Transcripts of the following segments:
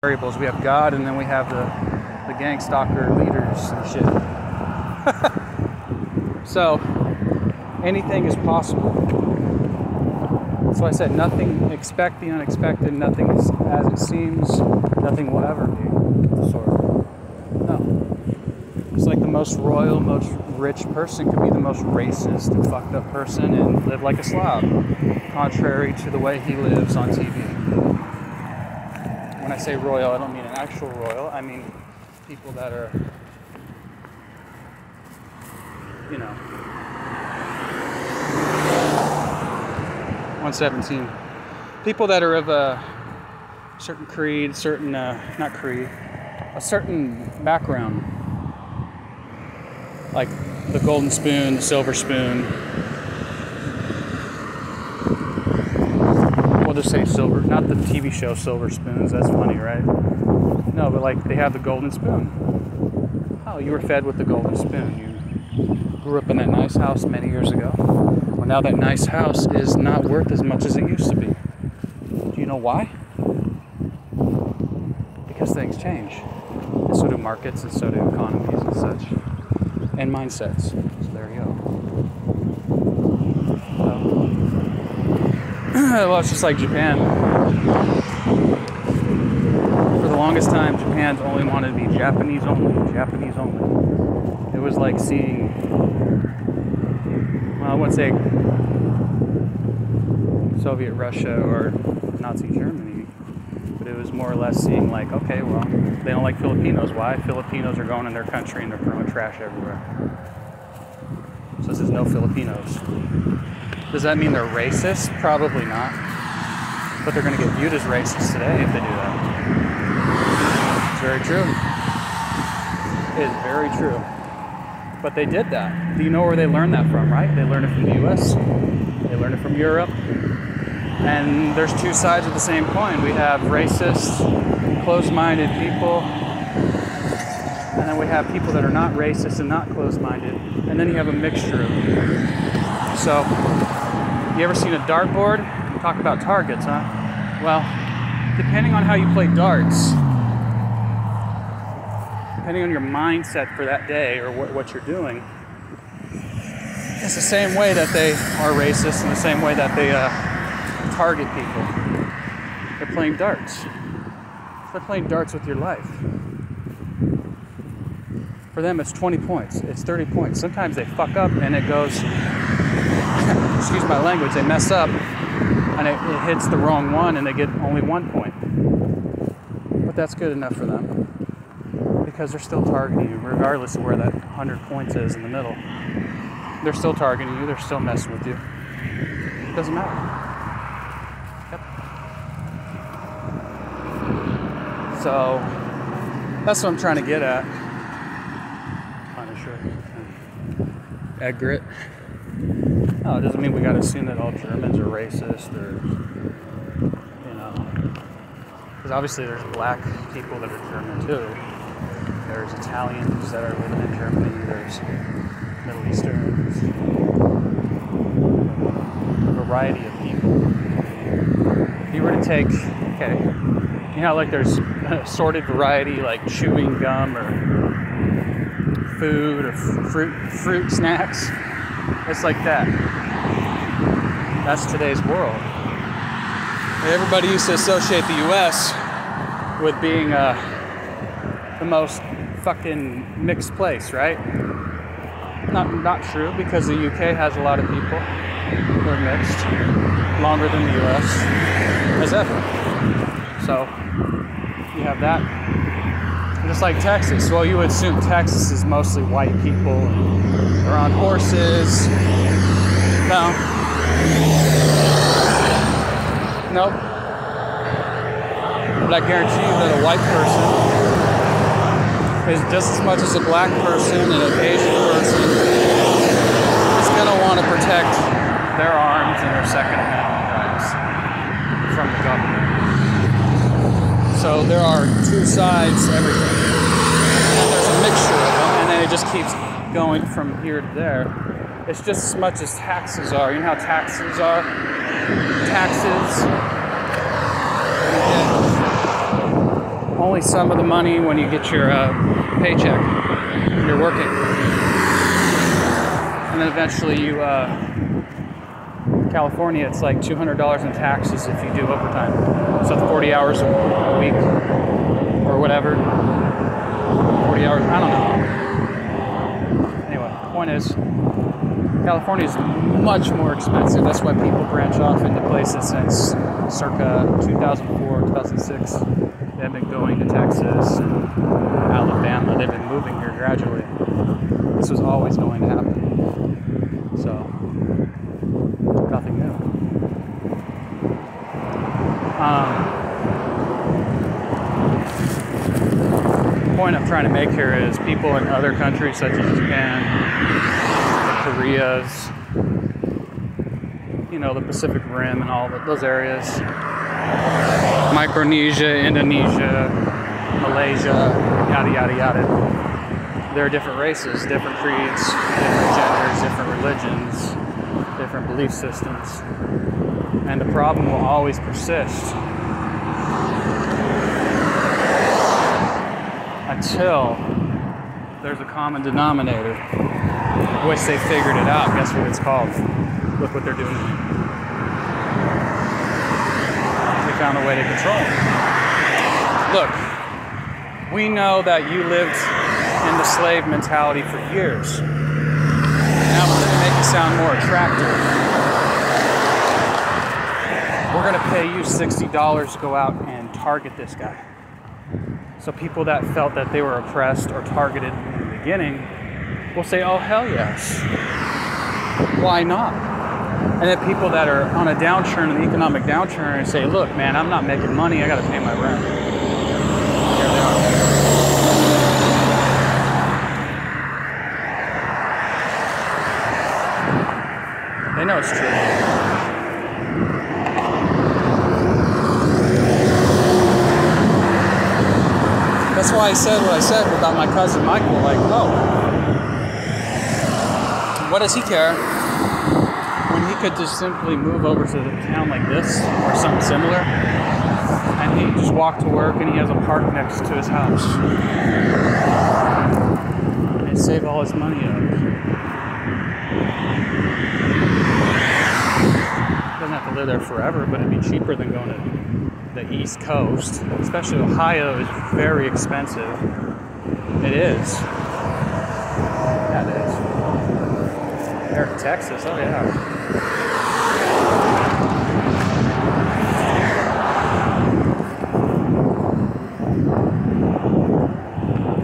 variables. We have God, and then we have the gang stalker leaders and shit. So anything is possible. So I said, nothing, expect the unexpected, nothing is as it seems, nothing will ever be. Sort of. No. It's like the most royal, most rich person could be the most racist and fucked up person and live like a slob, contrary to the way he lives on TV. When I say royal, I don't mean an actual royal, I mean people that are, 117. People that are of a certain creed, not creed, a certain background. Like the golden spoon, the silver spoon. We'll just say silver, not the TV show Silver Spoons, that's funny, right? No, but like they have the golden spoon. Oh, you were fed with the golden spoon. You grew up in that nice house many years ago. Well, now that nice house is not worth as much as it used to be. Do you know why? Because things change. And so do markets, and so do economies and such. And mindsets. So there you go. Well, it's just like Japan. For the longest time, Japan's only wanted to be Japanese only. It was like seeing, well, I wouldn't say Soviet Russia or Nazi Germany, but it was more or less seeing like, okay, well, they don't like Filipinos. Why? Filipinos are going in their country and they're throwing trash everywhere. So this is no Filipinos. Does that mean they're racist? Probably not. But they're going to get viewed as racist today if they do that. It's very true. It is very true. But they did that. Do you know where they learned that from, right? They learned it from the US. They learned it from Europe. And there's two sides of the same coin. We have racist, closed-minded people. And then we have people that are not racist and not closed-minded. And then you have a mixture of them. So, you ever seen a dartboard? Talk about targets, huh? Well, depending on how you play darts, depending on your mindset for that day or what you're doing, it's the same way that they are racist and the same way that they target people. They're playing darts. They're playing darts with your life. For them, it's 20 points. It's 30 points. Sometimes they fuck up and it goes, excuse my language, they mess up and it hits the wrong one and they get only 1 point. But that's good enough for them because they're still targeting you regardless of where that 100 points is in the middle. They're still targeting you. They're still messing with you. It doesn't matter. Yep. So that's what I'm trying to get at. Punisher. Egret. No, it doesn't mean we got to assume that all Germans are racist or, because obviously there's black people that are German too. There's Italians that are living in Germany. There's Middle Easterns. A variety of people. If you were to take, like there's assorted variety like chewing gum or food or fruit snacks. It's like that. That's today's world. Everybody used to associate the U.S. with being the most fucking mixed place, right? Not true, because the UK has a lot of people who are mixed, longer than the US as ever. So you have that. Just like Texas. Well, you would assume Texas is mostly white people and they're on horses. No. Nope. But I guarantee you that a white person is just as much as a black person and an Asian person is going to want to protect their arms and their Second Amendment rights from the government. So there are two sides to everything. And there's a mixture of them, and then it just keeps going from here to there. It's just as much as taxes are. You know how taxes are? Taxes. only some of the money when you get your paycheck. You're working. And then eventually you, California, it's like $200 in taxes if you do overtime. So 40 hours a week or whatever. 40 hours, I don't know. Anyway, the point is, California is much more expensive. That's why people branch off into places since circa 2004, 2006. They've been going to Texas and Alabama. They've been moving here gradually. This was always going to happen. So, nothing new. The point I'm trying to make here is people in other countries such as Japan, the Koreas, you know, the Pacific Rim and all those areas, Micronesia, Indonesia, Malaysia, yada yada yada. There are different races, different creeds, different genders, different religions, different belief systems, and the problem will always persist until there's a common denominator, which they figured it out. Guess what it's called? Look what they're doing to me. They found a way to control it. Look, we know that you lived in the slave mentality for years. Now we're going to make it sound more attractive. We're going to pay you $60 to go out and target this guy. So people that felt that they were oppressed or targeted in the beginning will say, oh, hell yes. Why not? And then people that are on a downturn, an economic downturn, and say, look, man, I'm not making money. I got to pay my rent. Here they are. They know it's true. That's why I said what I said about my cousin Michael. Like, oh, what does he care when he could just simply move over to a town like this or something similar, and he just walk to work and he has a park next to his house and save all his money up. Doesn't have to live there forever, but it'd be cheaper than going to the East Coast. Especially Ohio is very expensive. It is. Yeah, it is. There in Texas, oh yeah.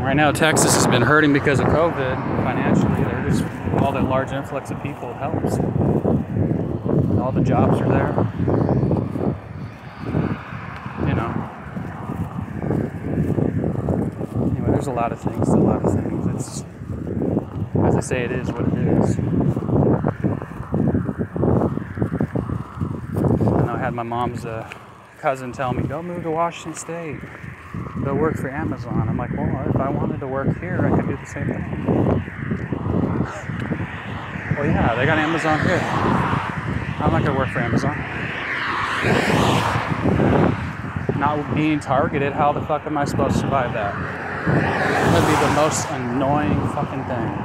Right now, Texas has been hurting because of COVID financially. They're just, all that large influx of people helps. All the jobs are there. You know. Anyway, there's a lot of things. It's, as I say, it is what it is. I know I had my mom's cousin tell me, go move to Washington State. Go work for Amazon. I'm like, well, if I wanted to work here, I could do the same thing. Well, yeah, they got Amazon here. I'm not going to work for Amazon. Not being targeted, how the fuck am I supposed to survive that? That would be the most annoying fucking thing.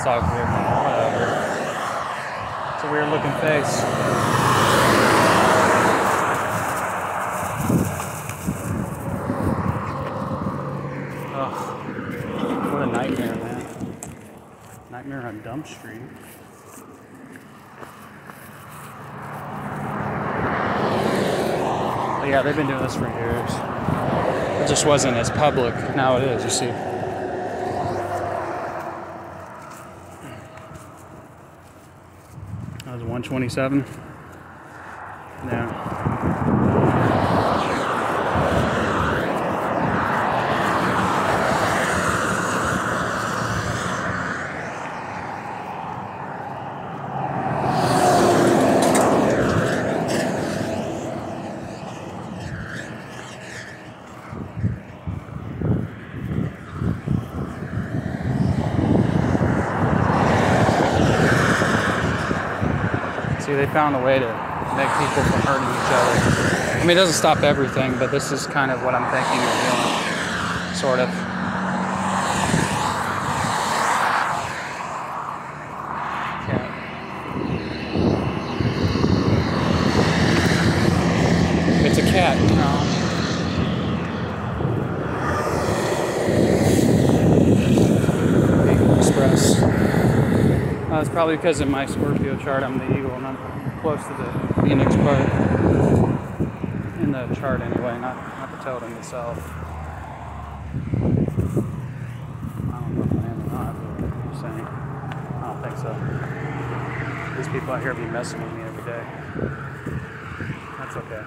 dog's weird. Whatever. It's a weird looking face. Ugh. What a nightmare, man. Nightmare on Dump Street. But yeah, they've been doing this for years. It just wasn't as public. Now it is, you see. That was 127. Yeah. See, they found a way to make people from hurting each other. I mean, it doesn't stop everything, but this is kind of what I'm thinking of doing, sort of. Cat. It's a cat, you know. Eagle Express. It's probably because in my Scorpio chart I'm the eagle and I'm close to the Phoenix part. In the chart anyway, not the totem itself. I don't know if I am or not, but I'm saying. I don't think so. These people out here be messing with me every day. That's okay.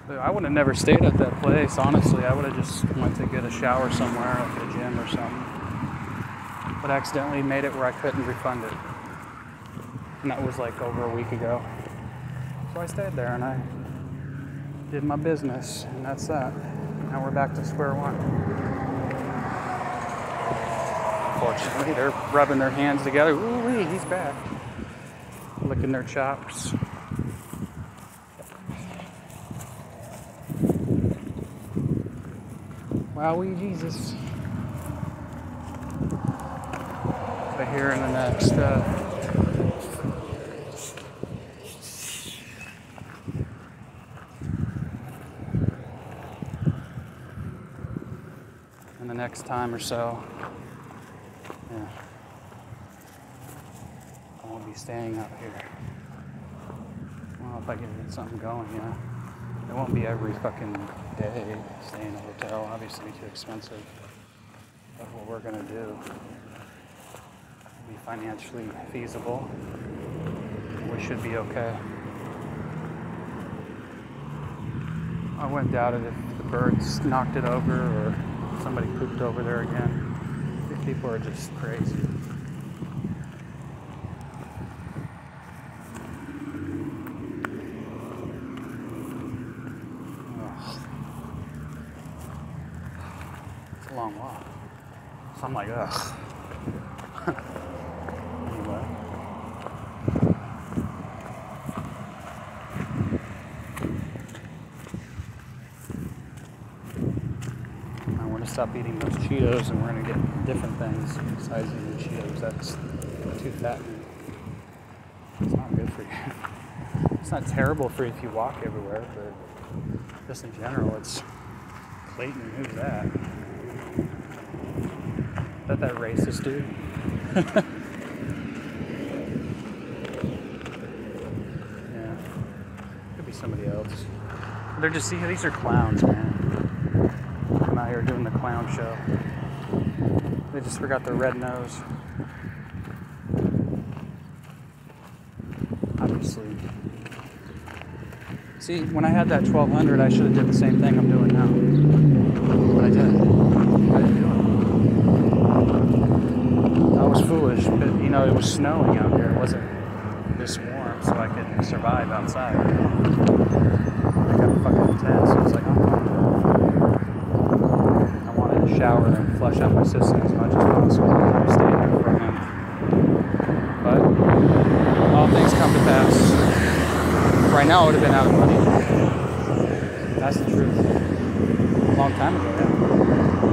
I would have never stayed at that place, honestly. I would have just went to get a shower somewhere, like at a gym or something. But I accidentally made it where I couldn't refund it. And that was like over a week ago. So I stayed there and I did my business, and that's that. Now we're back to square one. Unfortunately, they're rubbing their hands together. Ooh-wee, he's back. Licking their chops. Wowee Jesus. But here in the next time or so, yeah, I won't be staying out here. Well, if I can get something going, yeah. It won't be every fucking day staying in a hotel, obviously too expensive. But what we're gonna do will be financially feasible. We should be okay. I wouldn't doubt it if the birds knocked it over or somebody pooped over there again. These people are just crazy. Long walk. So I'm like, ugh. Anyway. I want to stop eating those Cheetos and we're going to get different things besides eating Cheetos. That's too fattening. It's not good for you. It's not terrible for you if you walk everywhere, but just in general, it's Clayton. Who's that? Is that racist dude? Yeah. Could be somebody else. They're just, see, these are clowns, man. I'm out here doing the clown show. They just forgot their red nose. Obviously. See, when I had that 1200, I should have did the same thing I'm doing now. But I didn't. I didn't do it. I was foolish, but you know, it was snowing out here. It wasn't this warm, so I could survive outside. I got fucking intense. So it's like, I wanted to shower and flush out my system as much as possible. I stayed here for a month. But all things come to pass. Right now, I would have been out of money. That's the truth. A long time ago, yeah.